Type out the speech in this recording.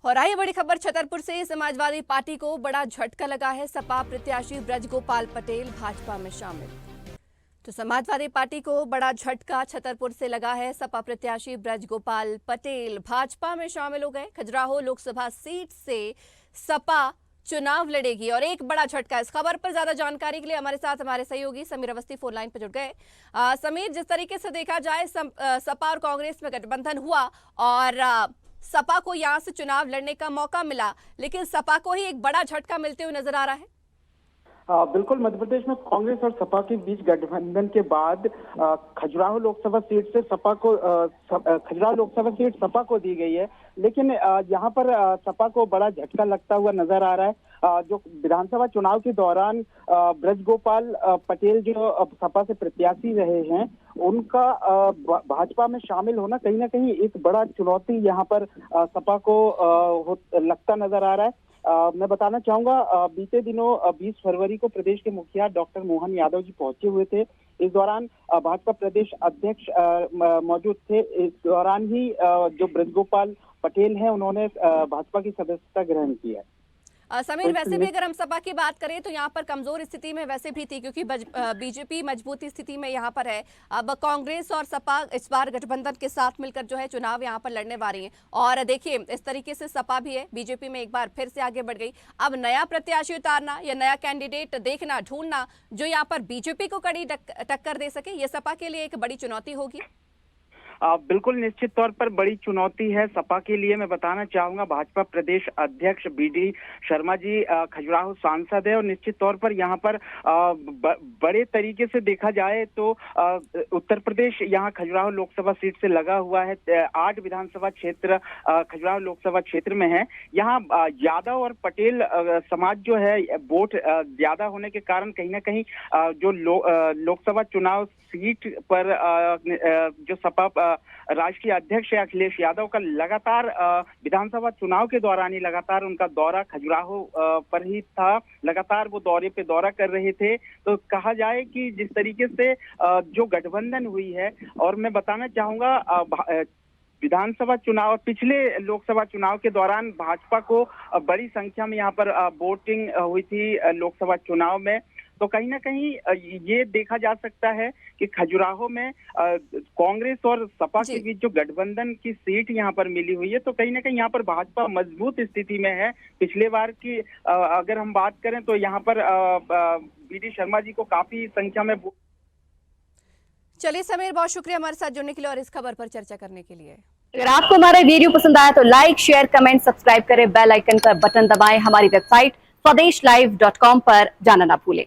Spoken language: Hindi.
और आई बड़ी खबर छतरपुर से। समाजवादी पार्टी को बड़ा झटका लगा है। सपा प्रत्याशी ब्रजगोपाल पटेल भाजपा में शामिल। तो समाजवादी पार्टी को बड़ा झटका छतरपुर से लगा है। सपा प्रत्याशी ब्रजगोपाल पटेल भाजपा में शामिल हो गए। खजुराहो लोकसभा सीट से सपा चुनाव लड़ेगी और एक बड़ा झटका। इस खबर पर ज्यादा जानकारी के लिए हमारे साथ हमारे सहयोगी समीर अवस्थी फोन लाइन पर जुड़ गए। समीर, जिस तरीके से देखा जाए सपा और कांग्रेस में गठबंधन हुआ और सपा को यहां से चुनाव लड़ने का मौका मिला, लेकिन सपा को ही एक बड़ा झटका मिलते हुए नजर आ रहा है। बिल्कुल, मध्य प्रदेश में कांग्रेस और सपा के बीच गठबंधन के बाद खजुराहो लोकसभा सीट से खजुराहो लोकसभा सीट सपा को दी गई है, लेकिन यहाँ पर सपा को बड़ा झटका लगता हुआ नजर आ रहा है। जो विधानसभा चुनाव के दौरान ब्रजगोपाल पटेल जो सपा से प्रत्याशी रहे हैं, उनका भाजपा में शामिल होना कहीं ना कहीं एक बड़ा चुनौती यहाँ पर सपा को लगता नजर आ रहा है। मैं बताना चाहूंगा, बीते दिनों 20 फरवरी को प्रदेश के मुखिया डॉक्टर मोहन यादव जी पहुंचे हुए थे। इस दौरान भाजपा प्रदेश अध्यक्ष मौजूद थे। इस दौरान ही जो ब्रजगोपाल पटेल हैं, उन्होंने भाजपा की सदस्यता ग्रहण की है। समीर, वैसे भी अगर हम सपा की बात करें तो यहाँ पर कमजोर स्थिति में वैसे भी थी, क्योंकि बीजेपी मजबूत स्थिति में यहाँ पर है। अब कांग्रेस और सपा इस बार गठबंधन के साथ मिलकर जो है चुनाव यहाँ पर लड़ने वाली है। और देखिए, इस तरीके से सपा भी है, बीजेपी में एक बार फिर से आगे बढ़ गई। अब नया प्रत्याशी उतारना या नया कैंडिडेट देखना, ढूंढना जो यहाँ पर बीजेपी को कड़ी टक्कर दे सके, ये सपा के लिए एक बड़ी चुनौती होगी। बिल्कुल, निश्चित तौर पर बड़ी चुनौती है सपा के लिए। मैं बताना चाहूंगा, भाजपा प्रदेश अध्यक्ष बीडी शर्मा जी खजुराहो सांसद है और निश्चित तौर पर यहाँ पर बड़े तरीके से देखा जाए तो उत्तर प्रदेश यहाँ खजुराहो लोकसभा सीट से लगा हुआ है। 8 विधानसभा क्षेत्र खजुराहो लोकसभा क्षेत्र में है। यहाँ यादव और पटेल समाज जो है, वोट ज्यादा होने के कारण कहीं ना कहीं जो लोकसभा चुनाव सीट पर जो सपा राष्ट्रीय अध्यक्ष अखिलेश यादव का लगातार विधानसभा चुनाव के दौरान ही लगातार उनका दौरा खजुराहो पर ही था। लगातार वो दौरे पे दौरा कर रहे थे। तो कहा जाए कि जिस तरीके से जो गठबंधन हुई है, और मैं बताना चाहूंगा विधानसभा चुनाव पिछले लोकसभा चुनाव के दौरान भाजपा को बड़ी संख्या में यहाँ पर वोटिंग हुई थी लोकसभा चुनाव में। तो कहीं ना कहीं ये देखा जा सकता है कि खजुराहो में कांग्रेस और सपा के बीच जो गठबंधन की सीट यहाँ पर मिली हुई है, तो कहीं ना कहीं यहाँ पर भाजपा मजबूत स्थिति में है। पिछले बार की अगर हम बात करें तो यहाँ पर बीडी शर्मा जी को काफी संख्या में। चलिए समीर, बहुत शुक्रिया हमारे साथ जुड़ने के लिए और इस खबर पर चर्चा करने के लिए। अगर आपको हमारा वीडियो पसंद आया तो लाइक, शेयर, कमेंट, सब्सक्राइब करें, बेल आइकन का बटन दबाएं। हमारी वेबसाइट swadesh live.com पर जाना ना भूलें।